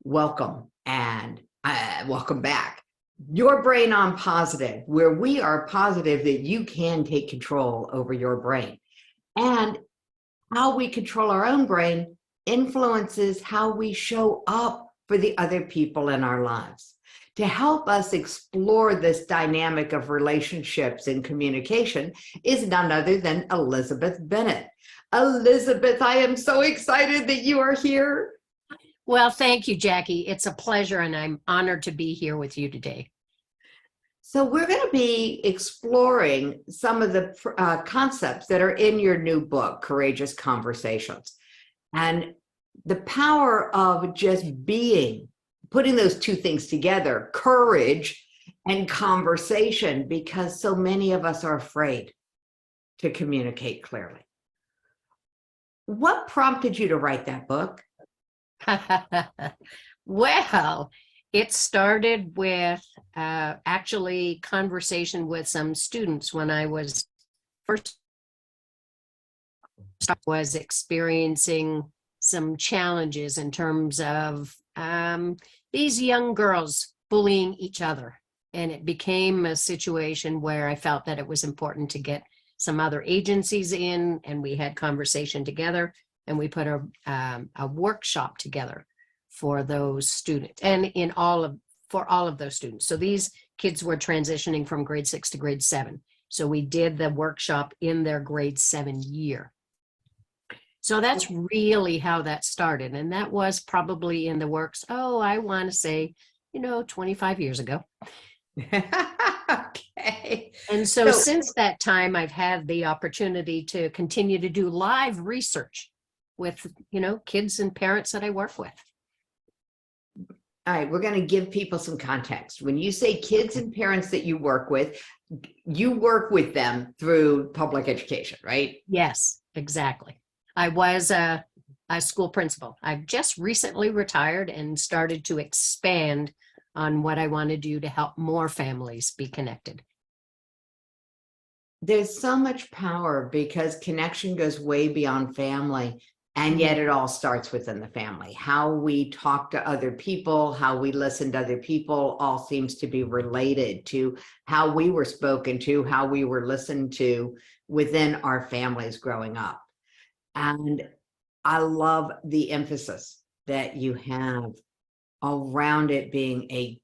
Welcome and welcome back. Your Brain on Positive, where we are positive that you can take control over your brain. And how we control our own brain influences how we show up for the other people in our lives. To help us explore this dynamic of relationships and communication is none other than Elizabeth Bennett. Elizabeth, I am so excited that you are here. Well, thank you, Jackie. It's a pleasure, and I'm honored to be here with you today. So we're going to be exploring some of the concepts that are in your new book, Courageous Conversations, and the power of just being, putting those two things together, courage and conversation, because so many of us are afraid to communicate clearly. What prompted you to write that book? Well, it started with actually conversation with some students when I was experiencing some challenges in terms of these young girls bullying each other. And it became a situation where I felt that it was important to get some other agencies in, and we had conversation together. And we put a workshop together for those students and for all of those students. So these kids were transitioning from grade 6 to grade 7. So we did the workshop in their grade 7 year. So that's really how that started. And that was probably in the works, I want to say, 25 years ago. Okay. And so since that time, I've had the opportunity to continue to do live research with, kids and parents that I work with. All right, we're going to give people some context. When you say kids and parents that you work with them through public education, right? Yes, exactly. I was a school principal. I've just recently retired and started to expand on what I want to do to help more families be connected. There's so much power because connection goes way beyond family. And yet it all starts within the family. How we talk to other people, how we listen to other people, all seems to be related to how we were spoken to, how we were listened to within our families growing up. And I love the emphasis that you have around it being a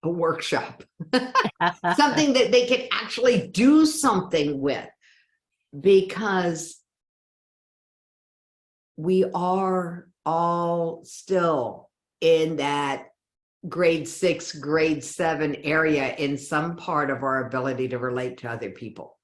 workshop, something that they can actually do something with, because we are all still in that grade 6, grade 7 area in some part of our ability to relate to other people.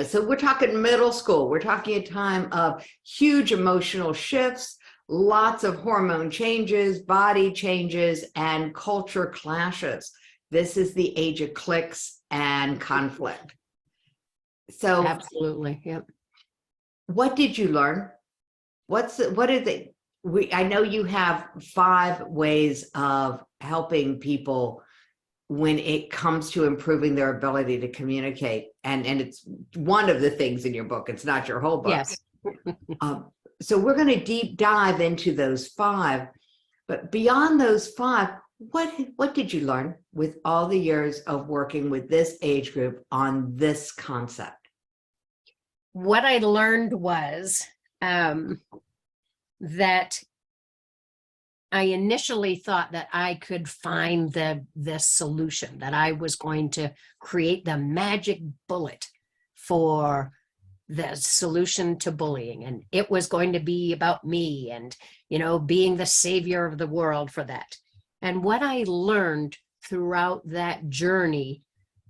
So we're talking middle school. We're talking a time of huge emotional shifts, lots of hormone changes, body changes, and culture clashes. This is the age of cliques and conflict. So absolutely, yep. What did you learn? I know you have 5 ways of helping people when it comes to improving their ability to communicate. And it's one of the things in your book. It's not your whole book. Yes. So we're going to deep dive into those 5. But beyond those 5, what did you learn with all the years of working with this age group on this concept? What I learned was that I initially thought that I could find the solution, that I was going to create the magic bullet for the solution to bullying. And it was going to be about me and, being the savior of the world for that. And what I learned throughout that journey,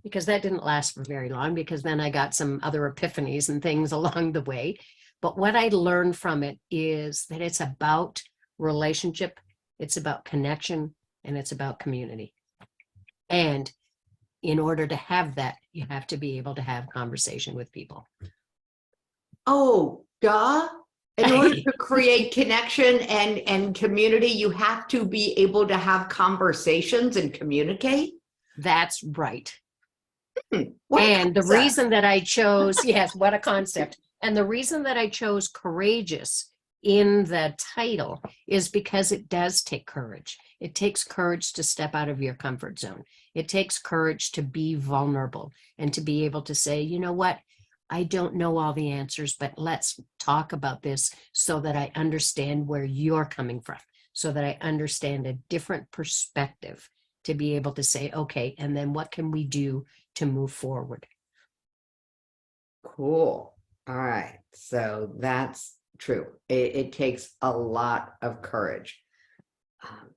because that didn't last for very long, because then I got some other epiphanies and things along the way. But what I learned from it is that it's about relationship, it's about connection, and it's about community. And in order to have that, you have to be able to have conversation with people. Oh, duh. In order to create connection and community, you have to be able to have conversations and communicate? That's right. And the reason that I chose, yes, what a concept. And the reason that I chose courageous in the title is because it does take courage. It takes courage to step out of your comfort zone. It takes courage to be vulnerable and to be able to say, you know what? I don't know all the answers, but let's talk about this so that I understand where you're coming from, so that I understand a different perspective to be able to say, okay, and then what can we do to move forward? Cool. All right. So that's true. It takes a lot of courage.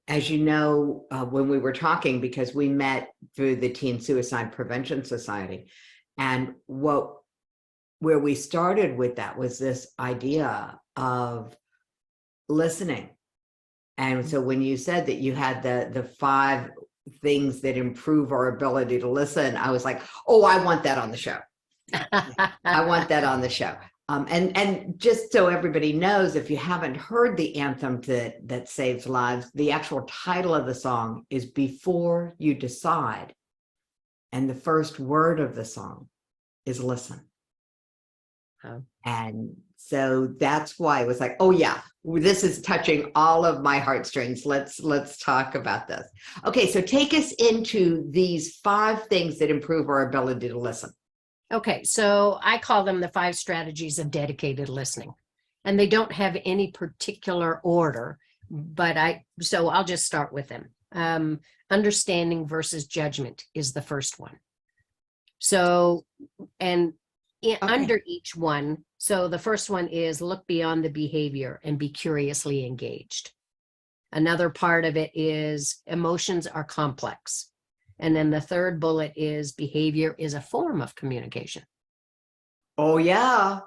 As you know, when we were talking, because we met through the Teen Suicide Prevention Society, and where we started with that was this idea of listening. And so when you said that you had the 5 things that improve our ability to listen, I was like, oh, I want that on the show. I want that on the show. And just so everybody knows, if you haven't heard the anthem that saves lives, the actual title of the song is Before You Decide. And the first word of the song is listen. Oh. And so that's why it was like, oh yeah, this is touching all of my heartstrings. Let's talk about this. Okay, so take us into these 5 things that improve our ability to listen. Okay, so I call them the 5 strategies of dedicated listening, and they don't have any particular order, but so I'll just start with them. Understanding versus judgment is the first one. So, and under each one, so the first one is look beyond the behavior and be curiously engaged. Another part of it is emotions are complex. And then the third bullet is behavior is a form of communication. Oh yeah.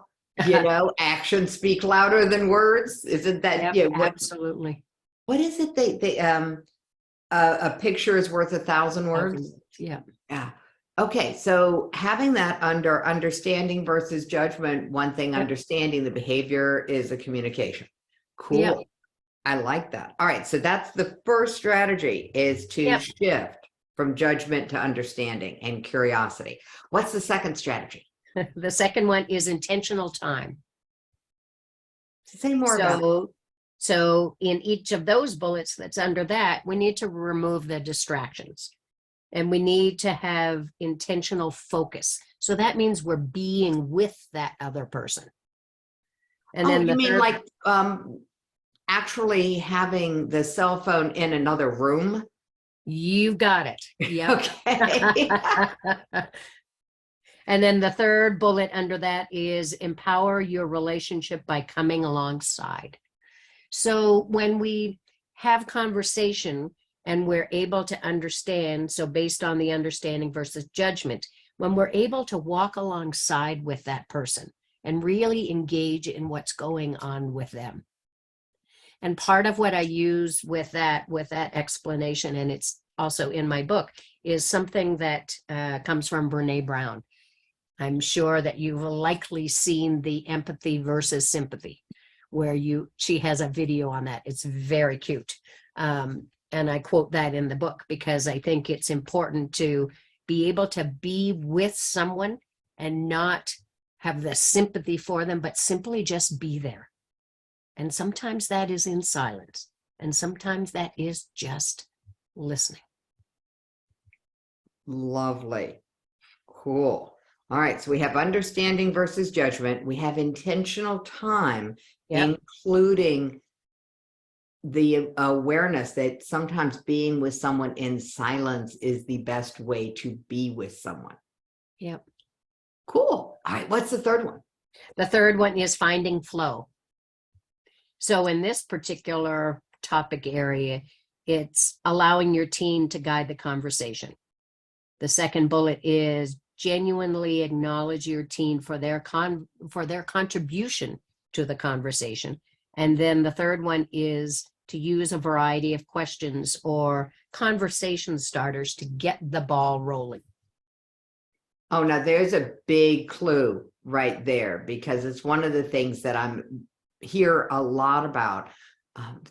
You know, actions speak louder than words. Isn't that? Yep, Yeah. absolutely. What is it? A picture is worth 1,000 words. Yeah. Yeah. Okay. So having that under understanding versus judgment, one thing, Yep. understanding the behavior is a communication. Cool. Yep. I like that. All right. So that's the first strategy, is to Yep. shift from judgment to understanding and curiosity. What's the second strategy? The second one is intentional time. Say more about it. So in each of those bullets that's under that, we need to remove the distractions, and we need to have intentional focus. So that means we're being with that other person. And then you mean like actually having the cell phone in another room? You've got it. Yep. Okay. And then the third bullet under that is empower your relationship by coming alongside. So when we have conversation and we're able to understand, so based on the understanding versus judgment, when we're able to walk alongside with that person and really engage in what's going on with them. And part of what I use with that explanation, and it's also in my book, is something that comes from Brene Brown. I'm sure that you've likely seen the empathy versus sympathy, where she has a video on that. It's very cute. And I quote that in the book because I think it's important to be able to be with someone and not have the sympathy for them, but simply just be there. And sometimes that is in silence. And sometimes that is just listening. Lovely. Cool. All right. So we have understanding versus judgment. We have intentional time, Yep. including the awareness that sometimes being with someone in silence is the best way to be with someone. Yep. Cool. All right. What's the third one? The third one is finding flow. So in this particular topic area, it's allowing your team to guide the conversation. The second bullet is genuinely acknowledge your team for their contribution to the conversation. And then the third one is to use a variety of questions or conversation starters to get the ball rolling. Oh, now there's a big clue right there, because it's one of the things that I'm hear a lot about,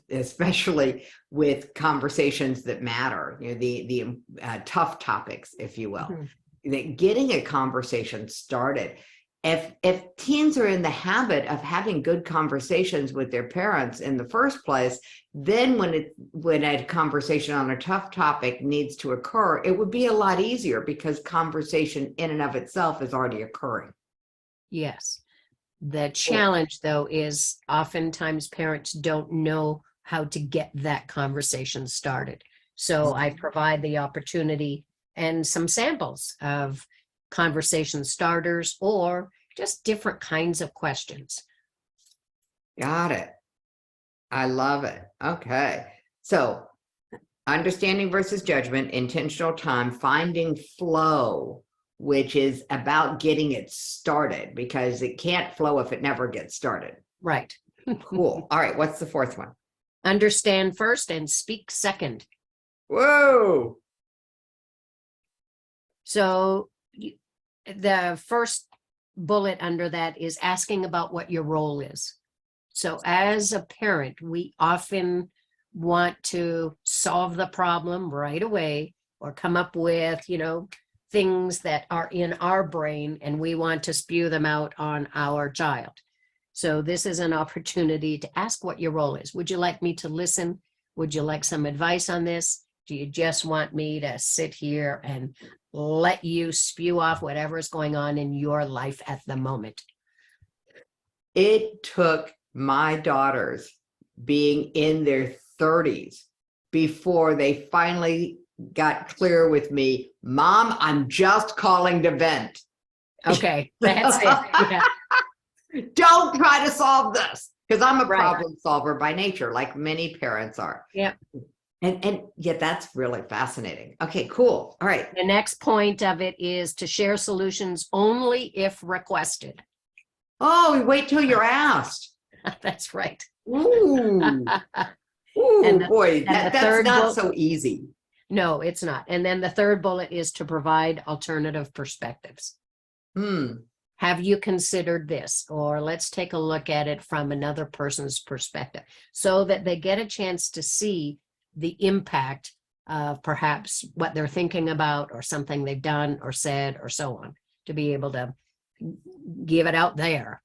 especially with conversations that matter, you know, the tough topics, if you will. Mhm. That getting a conversation started if teens are in the habit of having good conversations with their parents in the first place, then when a conversation on a tough topic needs to occur, it would be a lot easier because conversation in and of itself is already occurring. Yes. The challenge, though, is oftentimes parents don't know how to get that conversation started. So I provide the opportunity and some samples of conversation starters or just different kinds of questions. Got it. I love it. Okay. So understanding versus judgment, intentional time, finding flow, which is about getting it started because it can't flow if it never gets started. Right. Cool. All right. What's the fourth one? Understand first and speak second. Whoa. So the first bullet under that is asking about what your role is. So as a parent, we often want to solve the problem right away or come up with, things that are in our brain and we want to spew them out on our child. So this is an opportunity to ask what your role is. Would you like me to listen? Would you like some advice on this? Do you just want me to sit here and let you spew off whatever is going on in your life at the moment? It took my daughters being in their 30s before they finally got clear with me, Mom, I'm just calling to vent. Okay, that's it. Yeah. Don't try to solve this because I'm a Right. problem solver by nature, like many parents are. Yeah. And yet that's really fascinating. Okay, cool. All right. The next point of it is to share solutions only if requested. Oh, wait till you're asked. That's right. Ooh. Ooh, And boy, the that's third not bullet- so easy. No, it's not. And then the third bullet is to provide alternative perspectives. Have you considered this? Or let's take a look at it from another person's perspective so that they get a chance to see the impact of perhaps what they're thinking about or something they've done or said or so on, to be able to give it out there.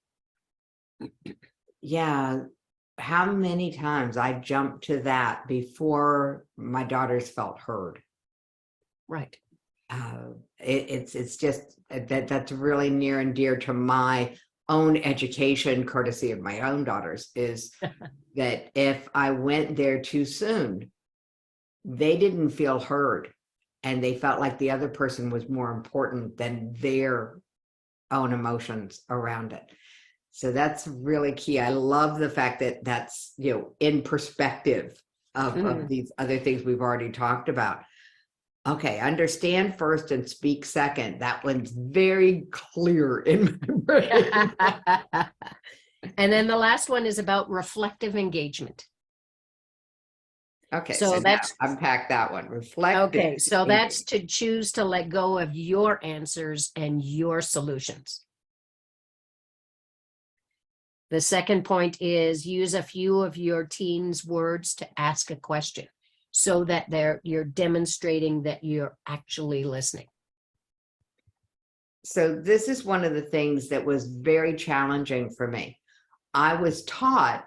Yeah. How many times I jumped to that before my daughters felt heard. Right. It's just that's really near and dear to my own education, courtesy of my own daughters, is that if I went there too soon, they didn't feel heard and they felt like the other person was more important than their own emotions around it. So that's really key. I love the fact that that's, in perspective of these other things we've already talked about. Okay, understand first and speak second. That one's very clear in my brain. And then the last one is about reflective engagement. Okay, So so that's- unpack that one. Reflective. Okay, so that's to choose to let go of your answers and your solutions. The second point is use a few of your teens' words to ask a question so that you're demonstrating that you're actually listening. So this is one of the things that was very challenging for me. I was taught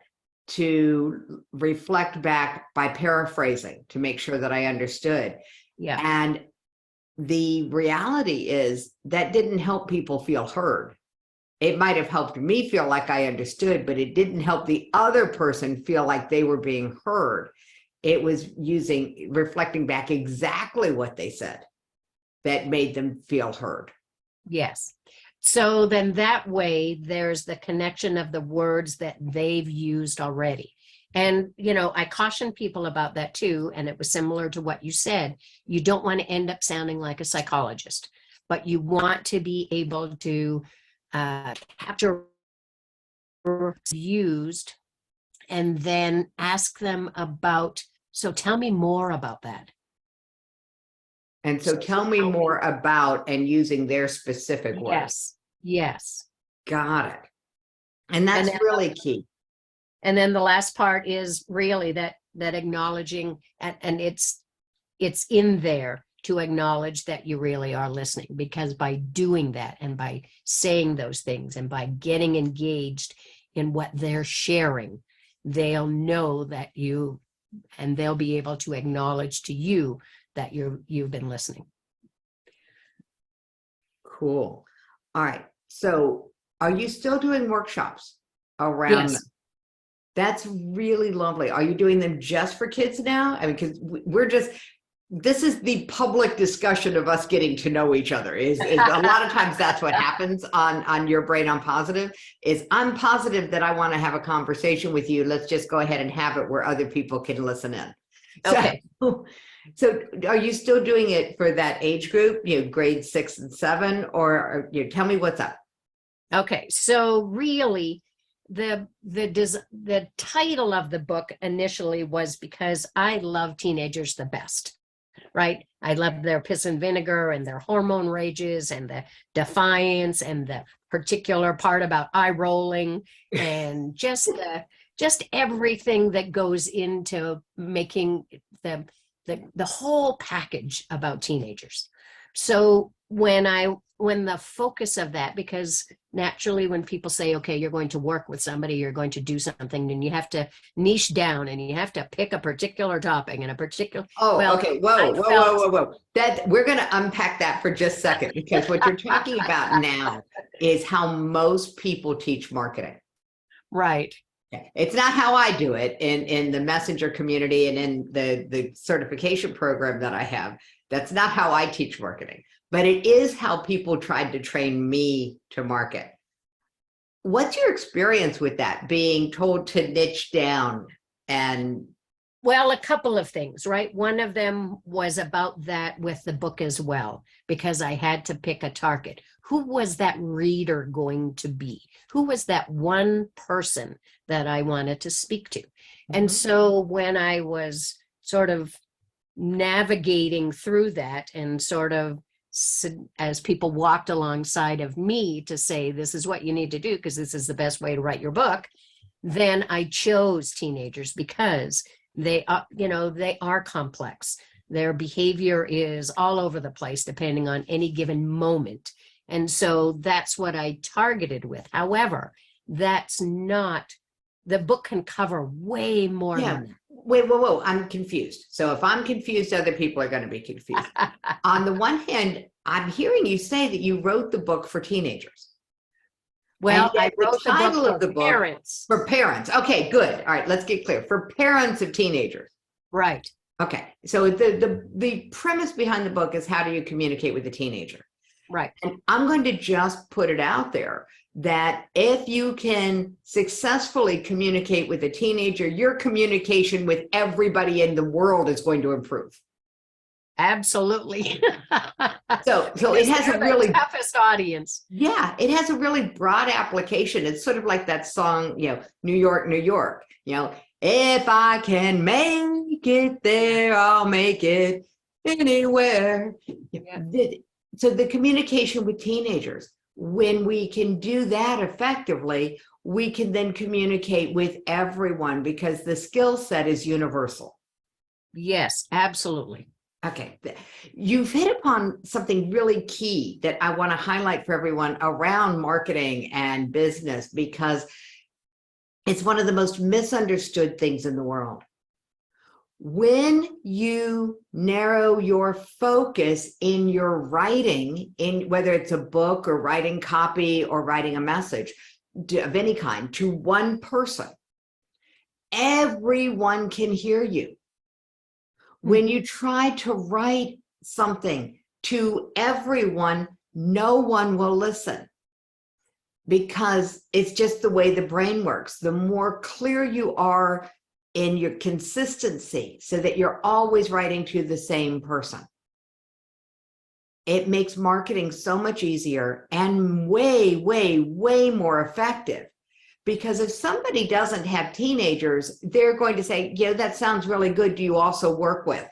to reflect back by paraphrasing to make sure that I understood. Yeah. And the reality is that didn't help people feel heard. It might have helped me feel like I understood, but it didn't help the other person feel like they were being heard. It was reflecting back exactly what they said that made them feel heard. Yes. So then that way there's the connection of the words that they've used already. And, I caution people about that too. And it was similar to what you said. You don't want to end up sounding like a psychologist, but you want to be able to capture used and then ask them about, so tell me more about that. And so tell me more about and using their specific words. Yes. Got it. And that's really key. And then the last part is really that acknowledging, and it's in there to acknowledge that you really are listening, because by doing that and by saying those things and by getting engaged in what they're sharing, they'll know that you, and they'll be able to acknowledge to you that you've been listening. Cool. All right. So are you still doing workshops around? Yes. That's really lovely. Are you doing them just for kids now? I mean, because this is the public discussion of us getting to know each other. Is a lot of times that's what happens on Your Brain on Positive. Is I'm positive that I want to have a conversation with you. Let's just go ahead and have it where other people can listen in. Okay. So are you still doing it for that age group, grade 6 and 7, or tell me what's up? Okay. So really, the title of the book initially was because I love teenagers the best, right? I love their piss and vinegar and their hormone rages and the defiance and the particular part about eye rolling and just everything that goes into making the whole package about teenagers. So when the focus of that, because naturally when people say, okay, you're going to work with somebody, you're going to do something, and you have to niche down and you have to pick a particular topic and a particular. Okay. Whoa. That we're going to unpack that for just a second, because what you're talking about now is how most people teach marketing. Right. It's not how I do it in the messenger community and in the certification program that I have. That's not how I teach marketing, but it is how people tried to train me to market. What's your experience with that, being told to niche down? And well, a couple of things, right? One of them was about that with the book as well, because I had to pick a target. Who was that reader going to be? Who was that one person that I wanted to speak to? And so when I was sort of navigating through that and sort of as people walked alongside of me to say, this is what you need to do because this is the best way to write your book, then I chose teenagers because they are complex. Their behavior is all over the place depending on any given moment. And so that's what I targeted with. However, that's not, the book can cover way more than that. Wait, whoa, I'm confused. So if I'm confused, other people are going to be confused. On the one hand, I'm hearing you say that you wrote the book for teenagers. Well, I wrote the title book of the book parents. For parents. Okay, good. All right, let's get clear. For parents of teenagers. Right. Okay. So the premise behind the book is, how do you communicate with a teenager? Right. And I'm going to just put it out there that if you can successfully communicate with a teenager, your communication with everybody in the world is going to improve. Absolutely. So it has a really toughest audience. Yeah, it has a really broad application. It's sort of like that song, New York, New York. If I can make it there, I'll make it anywhere. Yeah. So the communication with teenagers, when we can do that effectively, we can then communicate with everyone because the skill set is universal. Yes, absolutely. Okay. You've hit upon something really key that I want to highlight for everyone around marketing and business, because it's one of the most misunderstood things in the world. When you narrow your focus in your writing, in whether it's a book or writing copy or writing a message of any kind to one person, everyone can hear you. When you try to write something to everyone, no one will listen, because it's just the way the brain works. The more clear you are in your consistency, so that you're always writing to the same person, it makes marketing so much easier and way, way, way more effective. Because if somebody doesn't have teenagers, they're going to say, yeah, that sounds really good. Do you also work with?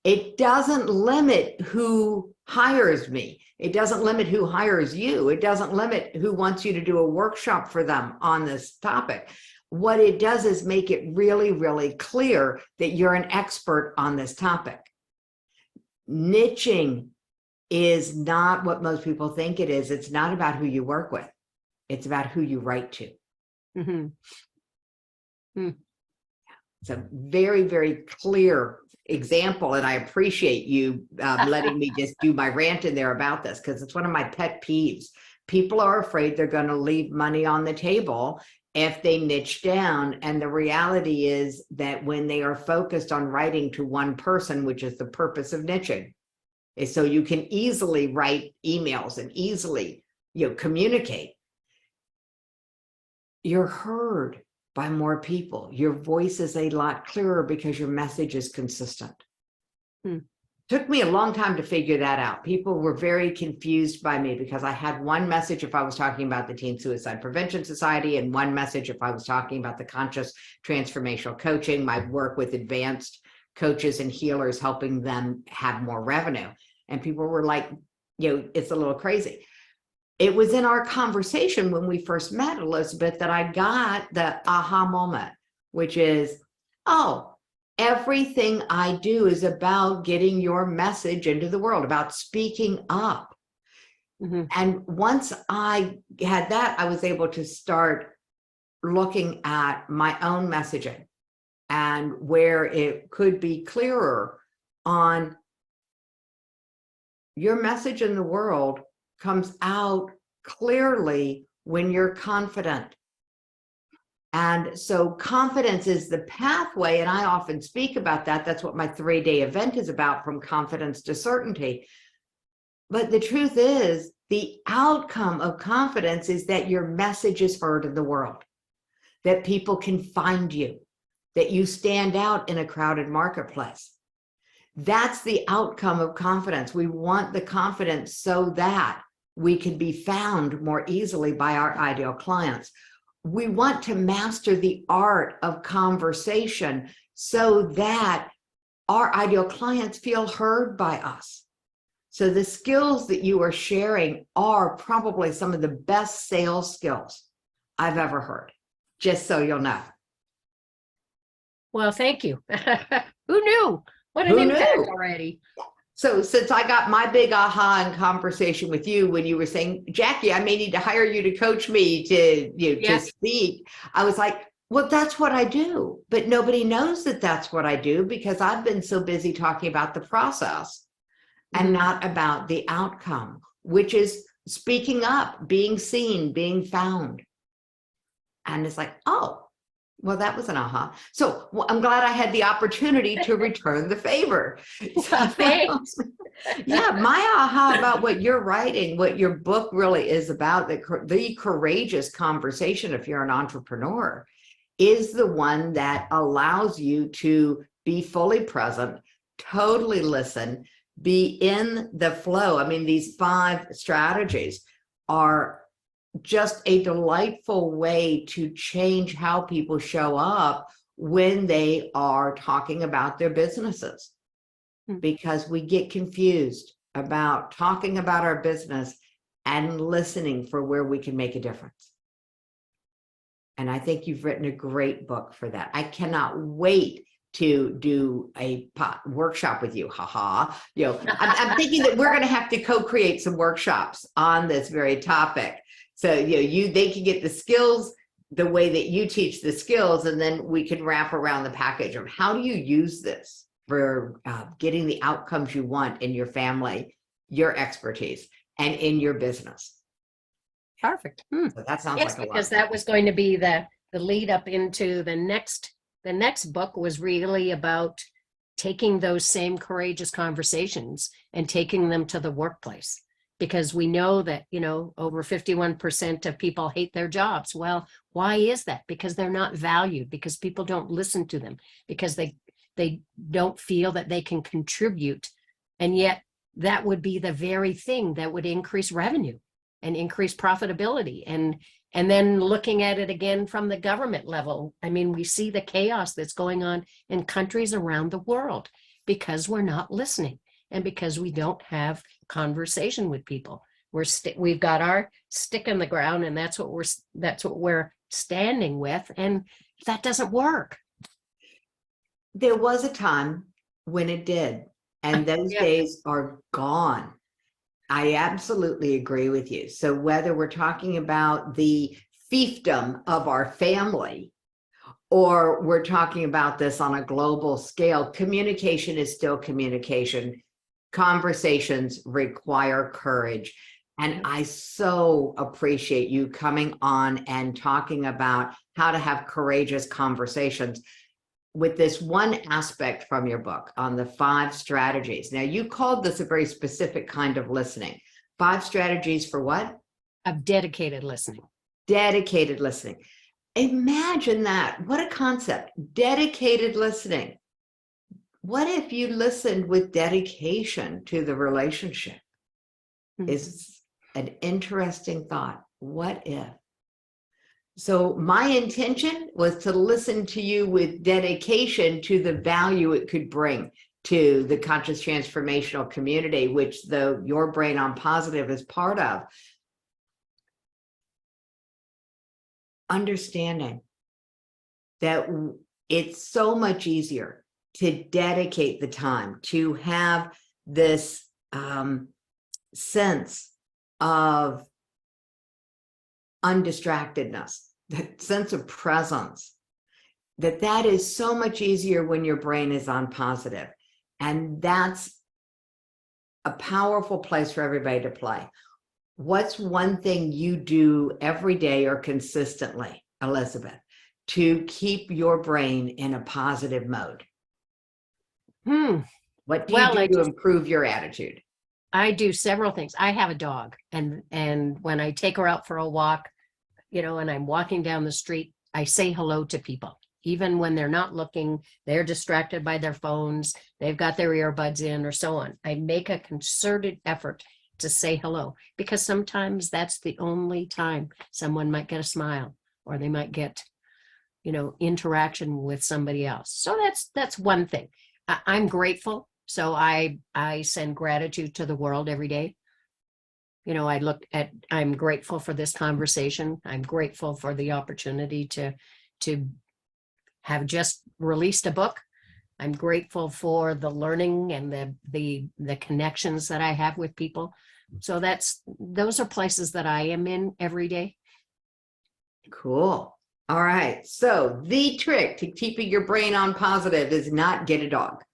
It doesn't limit who hires me. It doesn't limit who hires you. It doesn't limit who wants you to do a workshop for them on this topic. What it does is make it really, really clear that you're an expert on this topic. niching is not what most people think it is. It's not about who you work with. It's about who you write to. Mm-hmm. It's a very, very clear example. And I appreciate you letting me just do my rant in there about this, because it's one of my pet peeves. People are afraid they're going to leave money on the table if they niche down. And the reality is that when they are focused on writing to one person, which is the purpose of niching, is so you can easily write emails and easily, communicate. You're heard by more people. Your voice is a lot clearer because your message is consistent. Took me a long time to figure that out. People were very confused by me because I had one message if I was talking about the Teen Suicide Prevention Society, and one message if I was talking about the conscious transformational coaching, my work with advanced coaches and healers, helping them have more revenue. And people were like, it's a little crazy. It was in our conversation when we first met, Elizabeth, that I got the aha moment, which is, oh, everything I do is about getting your message into the world, about speaking up. Mm-hmm. And once I had that, I was able to start looking at my own messaging and where it could be clearer on your message in the world comes out clearly when you're confident. And so confidence is the pathway. And I often speak about that. That's what my 3-day event is about, from confidence to certainty. But the truth is, the outcome of confidence is that your message is heard in the world, that people can find you, that you stand out in a crowded marketplace. That's the outcome of confidence. We want the confidence so that we can be found more easily by our ideal clients. We want to master the art of conversation so that our ideal clients feel heard by us. So the skills that you are sharing are probably some of the best sales skills I've ever heard, just so you'll know. Well, thank you. Who knew? What an Who impact knew? already. So since I got my big aha in conversation with you when you were saying, Jackie, I may need to hire you to coach me to speak, I was like, well, that's what I do. But nobody knows that that's what I do because I've been so busy talking about the process and not about the outcome, which is speaking up, being seen, being found. And it's like, oh, well, that was an aha. So I'm glad I had the opportunity to return the favor. Thanks. Yeah, my aha about what you're writing, what your book really is about, the courageous conversation, if you're an entrepreneur, is the one that allows you to be fully present, totally listen, be in the flow. I mean, these 5 strategies are just a delightful way to change how people show up when they are talking about their businesses, because we get confused about talking about our business and listening for where we can make a difference. And I think you've written a great book for that. I cannot wait to do a workshop with you. I'm thinking that we're going to have to co-create some workshops on this very topic. So, they can get the skills the way that you teach the skills, and then we can wrap around the package of how do you use this for getting the outcomes you want in your family, your expertise, and in your business. Perfect. So that sounds like a lot. Because that was going to be the lead up into the next book, was really about taking those same courageous conversations and taking them to the workplace. Because we know that, over 51% of people hate their jobs. Well, why is that? Because they're not valued, because people don't listen to them, because they don't feel that they can contribute. And yet that would be the very thing that would increase revenue and increase profitability. And then looking at it again from the government level, I mean, we see the chaos that's going on in countries around the world because we're not listening. And because we don't have conversation with people, we've got our stick in the ground, and that's what we're standing with, and that doesn't work. There was a time when it did, And those Yeah. days are gone. I absolutely agree with you. So whether we're talking about the fiefdom of our family, or we're talking about this on a global scale, communication is still communication. Conversations require courage. And I so appreciate you coming on and talking about how to have courageous conversations with this one aspect from your book on the 5 strategies. Now, you called this a very specific kind of listening. 5 strategies for what? Of dedicated listening. Dedicated listening. Imagine that. What a concept. Dedicated listening. What if you listened with dedication to the relationship? Is an interesting thought. What if? So my intention was to listen to you with dedication to the value it could bring to the conscious transformational community, which though Your Brain on Positive is part of. Understanding that it's so much easier to dedicate the time to have this sense of undistractedness, that sense of presence, that is so much easier when your brain is on positive. And that's a powerful place for everybody to play. What's one thing you do every day or consistently, Elizabeth, to keep your brain in a positive mode? What do you do to improve your attitude? I do several things. I have a dog, and when I take her out for a walk, and I'm walking down the street, I say hello to people. Even when they're not looking, they're distracted by their phones, they've got their earbuds in or so on. I make a concerted effort to say hello, because sometimes that's the only time someone might get a smile, or they might get, interaction with somebody else. So that's one thing. I'm grateful. So I send gratitude to the world every day. I'm grateful for this conversation. I'm grateful for the opportunity to have just released a book. I'm grateful for the learning and the connections that I have with people. So those are places that I am in every day. Cool. All right. So the trick to keeping your brain on positive is not get a dog.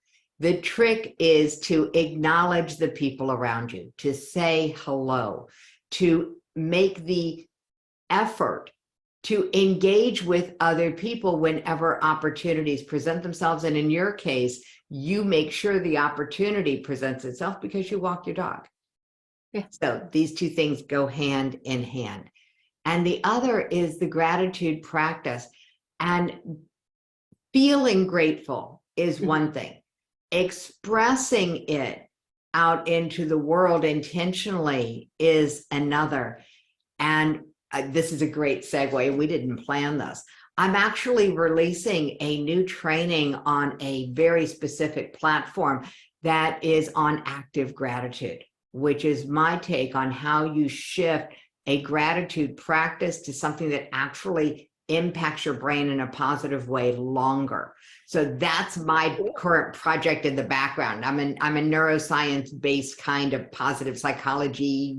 The trick is to acknowledge the people around you, to say hello, to make the effort to engage with other people whenever opportunities present themselves. And in your case, you make sure the opportunity presents itself because you walk your dog. Yeah. So these 2 things go hand in hand. And the other is the gratitude practice. And feeling grateful is one thing. Expressing it out into the world intentionally is another. And this is a great segue. We didn't plan this. I'm actually releasing a new training on a very specific platform that is on active gratitude, which is my take on how you shift a gratitude practice to something that actually impacts your brain in a positive way longer. So that's my current project in the background. I'm a neuroscience-based kind of positive psychology,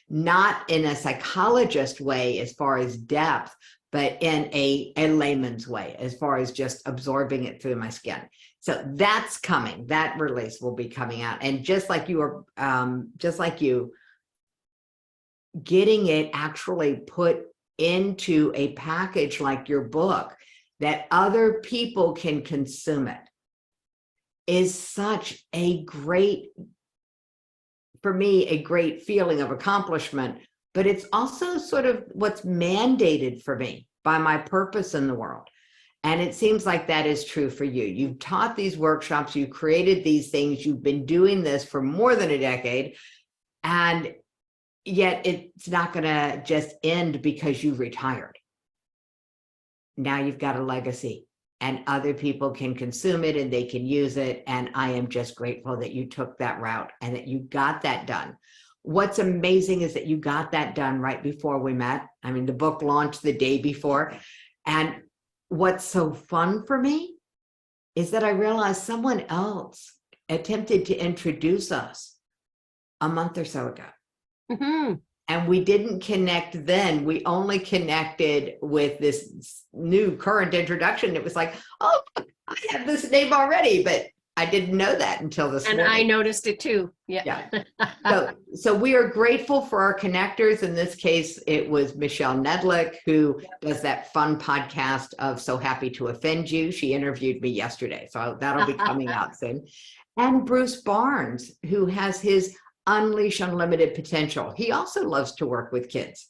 not in a psychologist way as far as depth, but in a layman's way as far as just absorbing it through my skin. So that's coming. That release will be coming out. And just like you, getting it actually put into a package like your book that other people can consume it is such a great, for me, a great feeling of accomplishment, but it's also sort of what's mandated for me by my purpose in the world. And it seems like that is true for you. You've taught these workshops, you created these things, you've been doing this for more than a decade, and yet it's not going to just end because you retired. Now you've got a legacy and other people can consume it and they can use it. And I am just grateful that you took that route and that you got that done. What's amazing is that you got that done right before we met. I mean, the book launched the day before. And what's so fun for me is that I realized someone else attempted to introduce us a month or so ago. Mhm. And we didn't connect then. We only connected with this new current introduction. It was like, oh, I have this name already, but I didn't know that until this And morning. I noticed it too. Yeah. So we are grateful for our connectors. In this case, it was Michelle Nedlick, who does that fun podcast of So Happy to Offend You. She interviewed me yesterday, so that'll be coming out soon. And Bruce Barnes, who has his Unleash Unlimited Potential. He also loves to work with kids.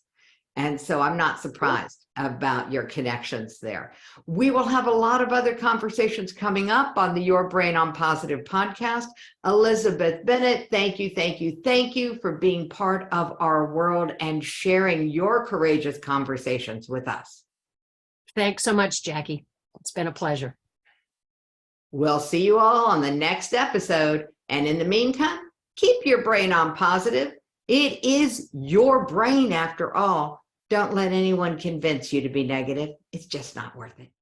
And so I'm not surprised about your connections there. We will have a lot of other conversations coming up on the Your Brain on Positive podcast. Elizabeth Bennett, thank you for being part of our world and sharing your courageous conversations with us. Thanks so much, Jackie. It's been a pleasure. We'll see you all on the next episode. And in the meantime, keep your brain on positive. It is your brain after all. Don't let anyone convince you to be negative. It's just not worth it.